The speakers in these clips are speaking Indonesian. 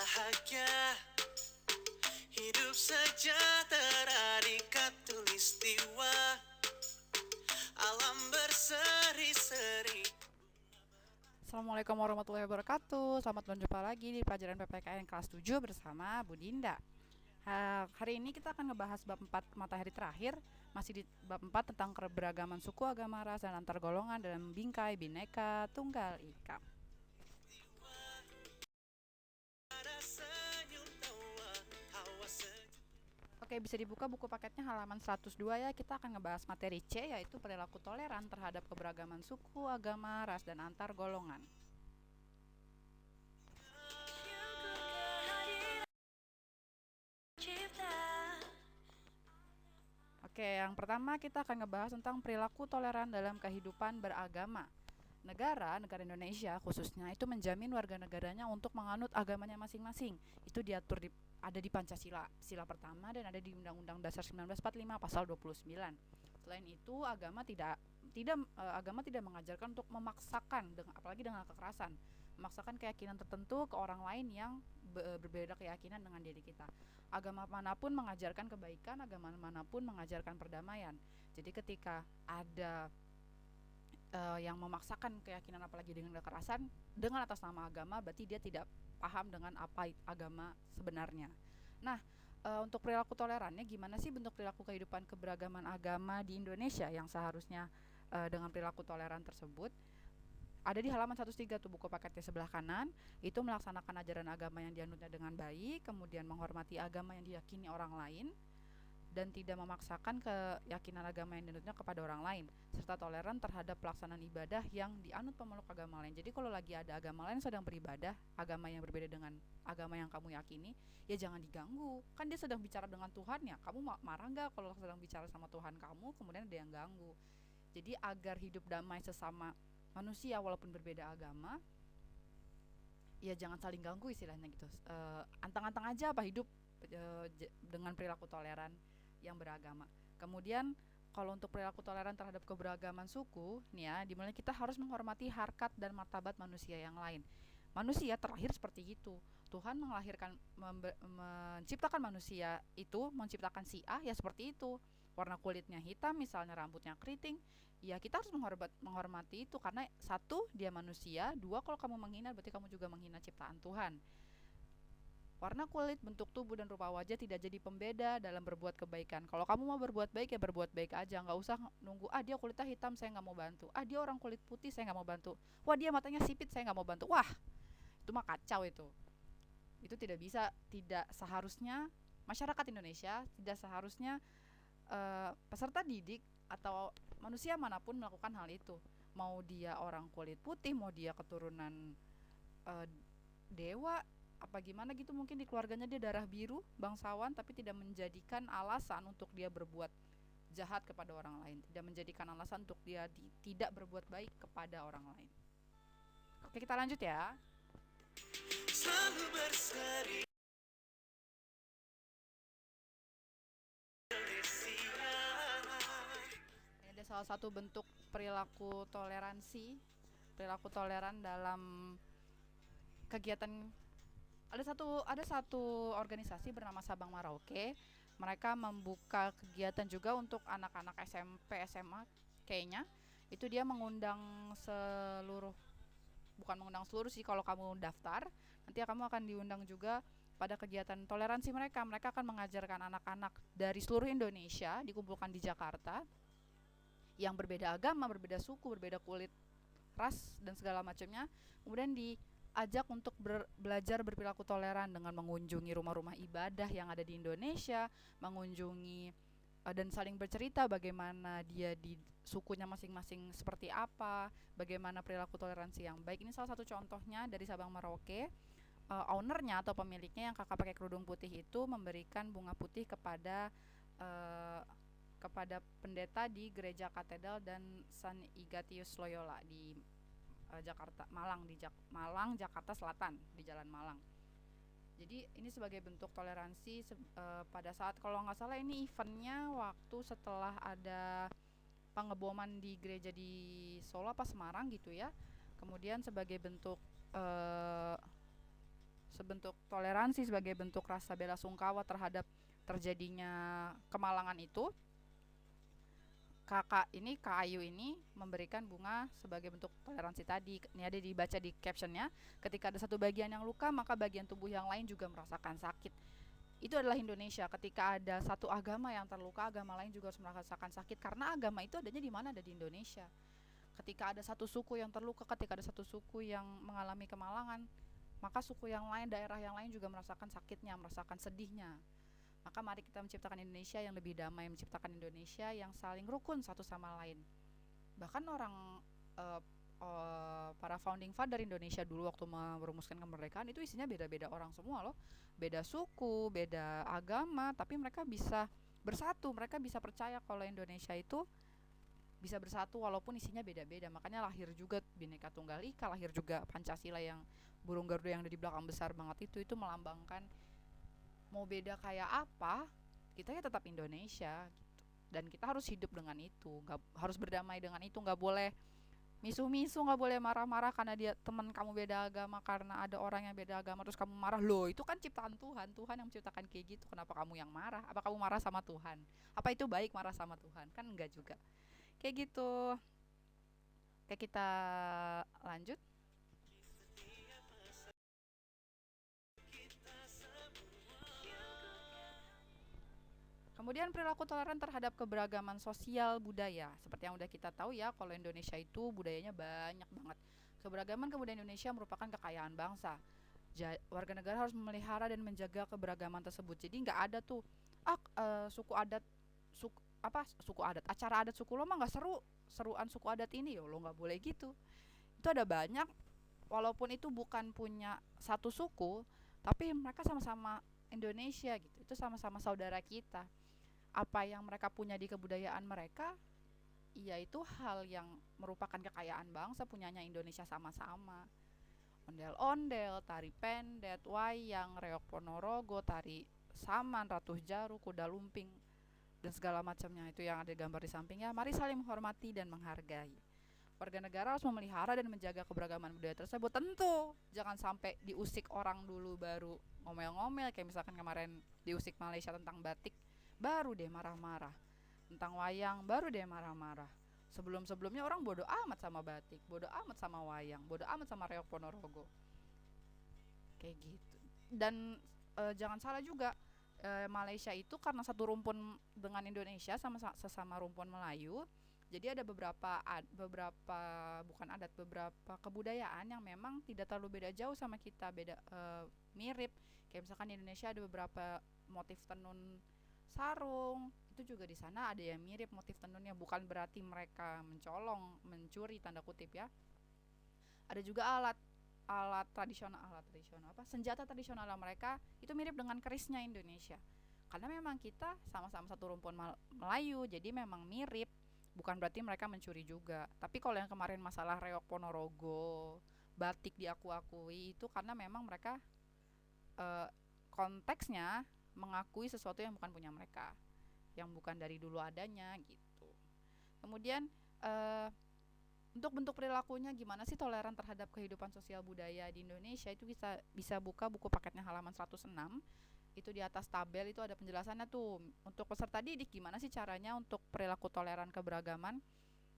bahagia, hidup sejahtera di katulistiwa, alam berseri-seri. Assalamualaikum warahmatullahi wabarakatuh. Selamat berjumpa lagi di pelajaran PPKN kelas 7 bersama Bu Dinda. Hari ini kita akan ngebahas bab 4 matahari terakhir. Masih di bab 4 tentang keberagaman suku, agama, ras, dan antar golongan dalam bingkai Bhinneka Tunggal Ika. Oke, bisa dibuka buku paketnya halaman 102 ya. Kita akan ngebahas materi C, yaitu perilaku toleran terhadap keberagaman suku, agama, ras, dan antar golongan. Oke, yang pertama kita akan ngebahas tentang perilaku toleran dalam kehidupan beragama. Negara Indonesia khususnya itu menjamin warga negaranya untuk menganut agamanya masing-masing. Itu diatur ada di Pancasila, sila pertama, dan ada di Undang-Undang Dasar 1945 pasal 29. Selain itu, agama tidak mengajarkan untuk memaksakan, apalagi dengan kekerasan, memaksakan keyakinan tertentu ke orang lain yang berbeda keyakinan dengan diri kita. Agama manapun mengajarkan kebaikan, agama manapun mengajarkan perdamaian. Jadi ketika ada yang memaksakan keyakinan apalagi dengan kekerasan dengan atas nama agama, berarti dia tidak paham dengan apa agama sebenarnya. Nah, untuk perilaku tolerannya, gimana sih bentuk perilaku kehidupan keberagaman agama di Indonesia yang seharusnya dengan perilaku toleran tersebut? Ada di halaman 103 tuh buku paketnya sebelah kanan. Itu melaksanakan ajaran agama yang dianutnya dengan baik, kemudian menghormati agama yang diyakini orang lain, dan tidak memaksakan keyakinan agama yang dianutnya kepada orang lain, serta toleran terhadap pelaksanaan ibadah yang dianut pemeluk agama lain. Jadi kalau lagi ada agama lain sedang beribadah, agama yang berbeda dengan agama yang kamu yakini, ya jangan diganggu. Kan dia sedang bicara dengan Tuhan ya. Kamu marah nggak kalau sedang bicara sama Tuhan kamu, kemudian ada yang ganggu? Jadi agar hidup damai sesama manusia walaupun berbeda agama, ya jangan saling ganggu istilahnya gitu. Antang-antang aja apa hidup dengan perilaku toleran yang beragama. Kemudian kalau untuk perilaku toleran terhadap keberagaman suku, nih ya, dimana kita harus menghormati harkat dan martabat manusia yang lain. Manusia terlahir seperti itu. Tuhan menciptakan manusia itu, menciptakan si A ya seperti itu. Warna kulitnya hitam, misalnya rambutnya keriting, ya kita harus menghormati itu karena satu, dia manusia, dua, kalau kamu menghina berarti kamu juga menghina ciptaan Tuhan. Warna kulit, bentuk tubuh, dan rupa wajah tidak jadi pembeda dalam berbuat kebaikan. Kalau kamu mau berbuat baik ya berbuat baik aja, nggak usah nunggu dia kulitnya hitam saya nggak mau bantu, dia orang kulit putih saya nggak mau bantu, wah dia matanya sipit saya nggak mau bantu. Wah, itu mah kacau itu tidak bisa, tidak seharusnya masyarakat Indonesia, tidak seharusnya peserta didik atau manusia manapun melakukan hal itu. Mau dia orang kulit putih, mau dia keturunan uh, dewa apa gimana gitu, mungkin di keluarganya dia darah biru bangsawan, tapi tidak menjadikan alasan untuk dia berbuat jahat kepada orang lain, tidak menjadikan alasan untuk dia tidak berbuat baik kepada orang lain. Oke, kita lanjut ya. Selalu berseri. Ini ada salah satu bentuk perilaku toleransi, perilaku toleran dalam kegiatan. Ada satu organisasi bernama Sabang Merauke. Mereka membuka kegiatan juga untuk anak-anak SMP SMA kayaknya. Itu dia mengundang seluruh, bukan mengundang seluruh sih, kalau kamu daftar nanti kamu akan diundang juga pada kegiatan toleransi mereka. Mereka akan mengajarkan anak-anak dari seluruh Indonesia, dikumpulkan di Jakarta, yang berbeda agama, berbeda suku, berbeda kulit, ras, dan segala macamnya. Kemudian diajak untuk belajar berperilaku toleran dengan mengunjungi rumah-rumah ibadah yang ada di Indonesia, mengunjungi dan saling bercerita bagaimana dia di sukunya masing-masing seperti apa, bagaimana perilaku toleransi yang baik. Ini salah satu contohnya dari Sabang Merauke. Ownernya atau pemiliknya yang kakak pakai kerudung putih itu memberikan bunga putih uh, kepada pendeta di Gereja Katedral dan San Ignatius Loyola di Jakarta, Malang, Jakarta Selatan, di Jalan Malang. Jadi ini sebagai bentuk toleransi pada saat, kalau nggak salah ini eventnya waktu setelah ada pengeboman di gereja di Solo apa Semarang gitu ya. Kemudian sebagai bentuk bentuk toleransi, sebagai bentuk rasa bela sungkawa terhadap terjadinya kemalangan itu, Kak Ayu ini memberikan bunga sebagai bentuk toleransi tadi. Ini ada dibaca di captionnya, ketika ada satu bagian yang luka, maka bagian tubuh yang lain juga merasakan sakit. Itu adalah Indonesia. Ketika ada satu agama yang terluka, agama lain juga harus merasakan sakit, karena agama itu adanya di mana? Ada di Indonesia. Ketika ada satu suku yang terluka, ketika ada satu suku yang mengalami kemalangan, maka suku yang lain, daerah yang lain juga merasakan sakitnya, merasakan sedihnya. Maka mari kita menciptakan Indonesia yang lebih damai, menciptakan Indonesia yang saling rukun satu sama lain. Bahkan eh, para founding father Indonesia dulu waktu merumuskan kemerdekaan itu isinya beda-beda orang semua loh. Beda suku, beda agama, tapi mereka bisa bersatu, mereka bisa percaya kalau Indonesia itu bisa bersatu walaupun isinya beda-beda. Makanya lahir juga Bhinneka Tunggal Ika, lahir juga Pancasila yang burung Garuda yang ada di belakang besar banget itu melambangkan mau beda kayak apa, kita ya tetap Indonesia gitu. Dan kita harus hidup dengan itu, harus berdamai dengan itu, nggak boleh misu-misu, nggak boleh marah-marah karena dia teman kamu beda agama, karena ada orang yang beda agama terus kamu marah. Loh, itu kan ciptaan Tuhan, Tuhan yang menciptakan kayak gitu, kenapa kamu yang marah? Apa kamu marah sama Tuhan? Apa itu baik marah sama Tuhan? Kan enggak juga. Kayak gitu. Kayak kita lanjut. Kemudian perilaku toleran terhadap keberagaman sosial budaya. Seperti yang udah kita tahu ya, kalau Indonesia itu budayanya banyak banget. Keberagaman kebudayaan Indonesia merupakan kekayaan bangsa. Warga negara harus memelihara dan menjaga keberagaman tersebut. Jadi nggak ada tuh suku adat suku adat, acara adat suku lo mah nggak seru, seruan suku adat ini, yo lo nggak boleh gitu. Itu ada banyak, walaupun itu bukan punya satu suku, tapi mereka sama-sama Indonesia gitu. Itu sama-sama saudara kita. Apa yang mereka punya di kebudayaan mereka, iya itu hal yang merupakan kekayaan bangsa, punyanya Indonesia sama-sama. Ondel-ondel, tari pendet, wayang, reok Ponorogo, tari saman, ratuh jaru, kuda lumping, dan segala macamnya itu yang ada gambar di sampingnya. Mari saling menghormati dan menghargai. Warga negara harus memelihara dan menjaga keberagaman budaya tersebut. Tentu jangan sampai diusik orang dulu baru ngomel-ngomel, kayak misalkan kemarin diusik Malaysia tentang batik, baru deh marah-marah. Tentang wayang, baru deh marah-marah. Sebelum-sebelumnya orang bodoh amat sama batik, bodoh amat sama wayang, bodoh amat sama reok Ponorogo. Kayak gitu. Dan jangan salah juga, Malaysia itu karena satu rumpun dengan Indonesia, sama sesama rumpun Melayu. Jadi ada beberapa bukan adat, beberapa kebudayaan yang memang tidak terlalu beda jauh sama kita, beda mirip. Kayak misalkan di Indonesia ada beberapa motif tenun sarung, itu juga di sana ada yang mirip motif tenunnya, bukan berarti mereka mencolong, mencuri tanda kutip ya. Ada juga alat tradisional apa, senjata tradisional mereka itu mirip dengan kerisnya Indonesia. Karena memang kita sama-sama satu rumpun Melayu, jadi memang mirip. Bukan berarti mereka mencuri juga. Tapi kalau yang kemarin masalah reok Ponorogo, batik diakui itu karena memang mereka eh, konteksnya mengakui sesuatu yang bukan punya mereka, yang bukan dari dulu adanya gitu. Kemudian eh, untuk bentuk perilakunya gimana sih toleran terhadap kehidupan sosial budaya di Indonesia, itu bisa buka buku paketnya halaman 106. Itu di atas tabel itu ada penjelasannya tuh. Untuk peserta didik gimana sih caranya untuk perilaku toleran keberagaman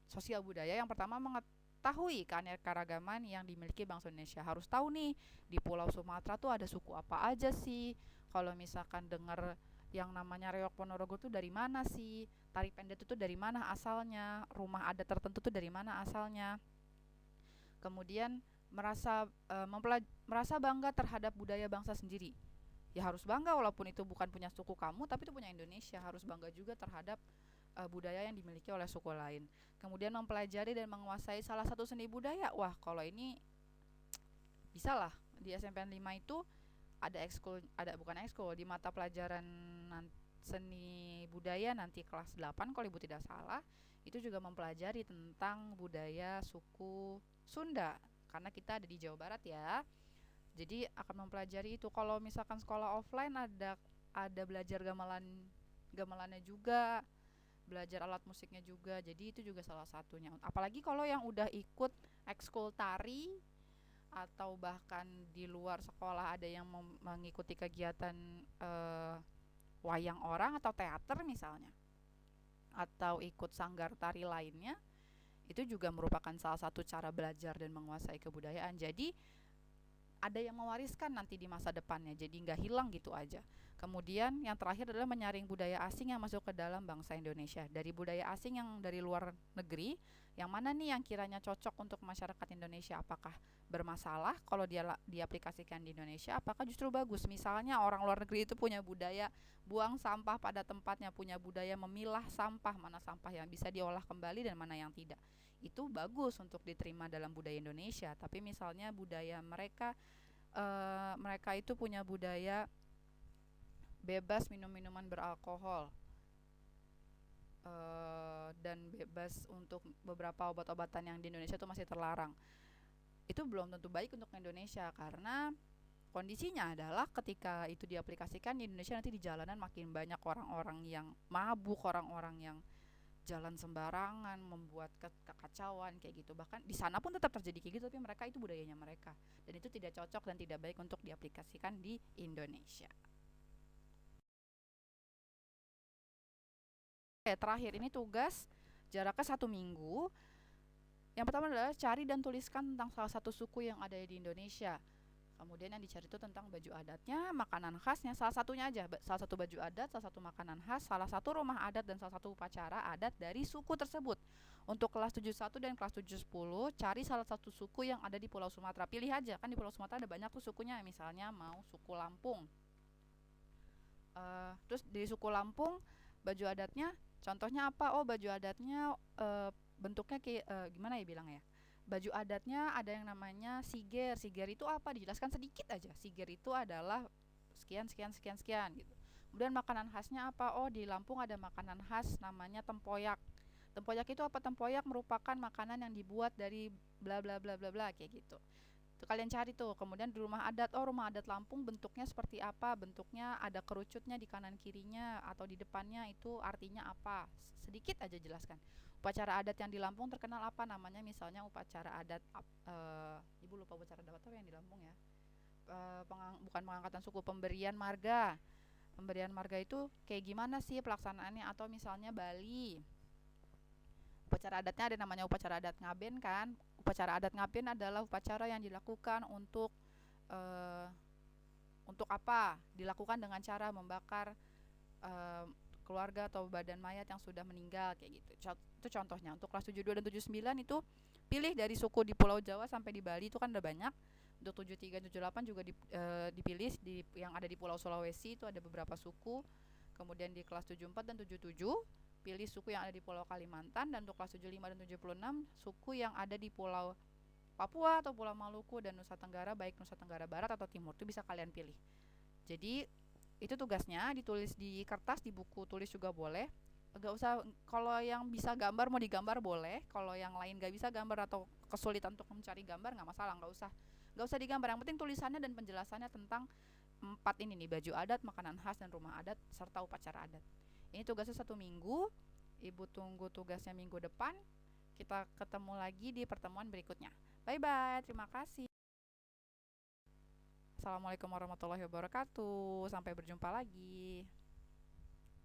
sosial budaya. Yang pertama, mengetahui keanekaragaman yang dimiliki bangsa Indonesia. Harus tahu nih, di Pulau Sumatera tuh ada suku apa aja sih. Kalau misalkan dengar yang namanya reok Ponorogo tuh dari mana sih, tari pendet itu dari mana asalnya, rumah adat tertentu tuh dari mana asalnya. Kemudian merasa bangga terhadap budaya bangsa sendiri. Ya harus bangga walaupun itu bukan punya suku kamu, tapi itu punya Indonesia. Harus bangga juga terhadap budaya yang dimiliki oleh suku lain. Kemudian mempelajari dan menguasai salah satu seni budaya. Wah, kalau ini bisa lah. Di SMPN 5 itu ada ekskul, ada bukan ekskul, di mata pelajaran seni budaya nanti kelas 8 kalau ibu tidak salah, itu juga mempelajari tentang budaya suku Sunda, karena kita ada di Jawa Barat ya. Jadi akan mempelajari itu. Kalau misalkan sekolah offline ada belajar gamelannya juga, belajar alat musiknya juga. Jadi itu juga salah satunya. Apalagi kalau yang udah ikut ekskul tari atau bahkan di luar sekolah ada yang mengikuti kegiatan eh, wayang orang atau teater misalnya, atau ikut sanggar tari lainnya, itu juga merupakan salah satu cara belajar dan menguasai kebudayaan. Jadi ada yang mewariskan nanti di masa depannya, jadi nggak hilang gitu aja. Kemudian yang terakhir adalah menyaring budaya asing yang masuk ke dalam bangsa Indonesia. Dari budaya asing yang dari luar negeri, yang mana nih yang kiranya cocok untuk masyarakat Indonesia? Apakah bermasalah kalau dia diaplikasikan di Indonesia? Apakah justru bagus? Misalnya orang luar negeri itu punya budaya buang sampah pada tempatnya, punya budaya memilah sampah, mana sampah yang bisa diolah kembali dan mana yang tidak. Itu bagus untuk diterima dalam budaya Indonesia. Tapi misalnya budaya mereka, mereka itu punya budaya bebas minum minuman beralkohol, dan bebas untuk beberapa obat-obatan yang di Indonesia itu masih terlarang. Itu belum tentu baik untuk Indonesia, karena kondisinya adalah ketika itu diaplikasikan di Indonesia, nanti di jalanan makin banyak orang-orang yang mabuk, orang-orang yang jalan sembarangan, membuat kekacauan kayak gitu. Bahkan di sana pun tetap terjadi kayak gitu, tapi mereka itu budayanya mereka, dan itu tidak cocok dan tidak baik untuk diaplikasikan di Indonesia. Oke, terakhir ini tugas jaraknya 1 minggu. Yang pertama adalah cari dan tuliskan tentang salah satu suku yang ada di Indonesia. Kemudian yang dicari itu tentang baju adatnya, makanan khasnya, salah satunya aja, salah satu baju adat, salah satu makanan khas, salah satu rumah adat, dan salah satu upacara adat dari suku tersebut. Untuk kelas 71 dan kelas 710, cari salah satu suku yang ada di Pulau Sumatera. Pilih aja, kan di Pulau Sumatera ada banyak tuh sukunya, misalnya mau suku Lampung. Terus di suku Lampung, baju adatnya, contohnya apa? Oh, baju adatnya bentuknya kayak gimana ya bilang ya? Baju adatnya ada yang namanya siger. Siger itu apa? Dijelaskan sedikit aja. Siger itu adalah sekian sekian sekian sekian gitu. Kemudian makanan khasnya apa? Oh, di Lampung ada makanan khas namanya tempoyak. Tempoyak itu apa? Tempoyak merupakan makanan yang dibuat dari bla bla bla bla bla kayak gitu. Itu kalian cari tuh. Kemudian di rumah adat, oh rumah adat Lampung bentuknya seperti apa? Bentuknya ada kerucutnya di kanan kirinya atau di depannya, itu artinya apa? Sedikit aja jelaskan. Upacara adat yang di Lampung terkenal apa namanya? Misalnya upacara adat, ibu lupa upacara adat apa yang di Lampung ya? Bukan pengangkatan suku, pemberian marga. Pemberian marga itu kayak gimana sih pelaksanaannya? Atau misalnya Bali, upacara adatnya ada namanya upacara adat Ngaben kan. Upacara adat Ngaben adalah upacara yang dilakukan eh, untuk apa? Dilakukan dengan cara membakar eh, keluarga atau badan mayat yang sudah meninggal kayak gitu. Itu contohnya. Untuk kelas 72 dan 79 itu pilih dari suku di Pulau Jawa sampai di Bali, itu kan ada banyak. Untuk 73 dan 78 juga dipilih yang ada di Pulau Sulawesi, itu ada beberapa suku. Kemudian di kelas 74 dan 77 pilih suku yang ada di Pulau Kalimantan, dan untuk kelas 75 dan 76 suku yang ada di Pulau Papua atau Pulau Maluku dan Nusa Tenggara, baik Nusa Tenggara Barat atau Timur, itu bisa kalian pilih. Jadi itu tugasnya ditulis di kertas, di buku tulis juga boleh. Gak usah, kalau yang bisa gambar mau digambar boleh, kalau yang lain gak bisa gambar atau kesulitan untuk mencari gambar nggak masalah, nggak usah digambar. Yang penting tulisannya dan penjelasannya tentang 4 ini nih: baju adat, makanan khas, dan rumah adat, serta upacara adat. Ini tugasnya 1 minggu. Ibu tunggu tugasnya minggu depan. Kita ketemu lagi di pertemuan berikutnya. Bye bye, terima kasih. Assalamualaikum warahmatullahi wabarakatuh. Sampai berjumpa lagi.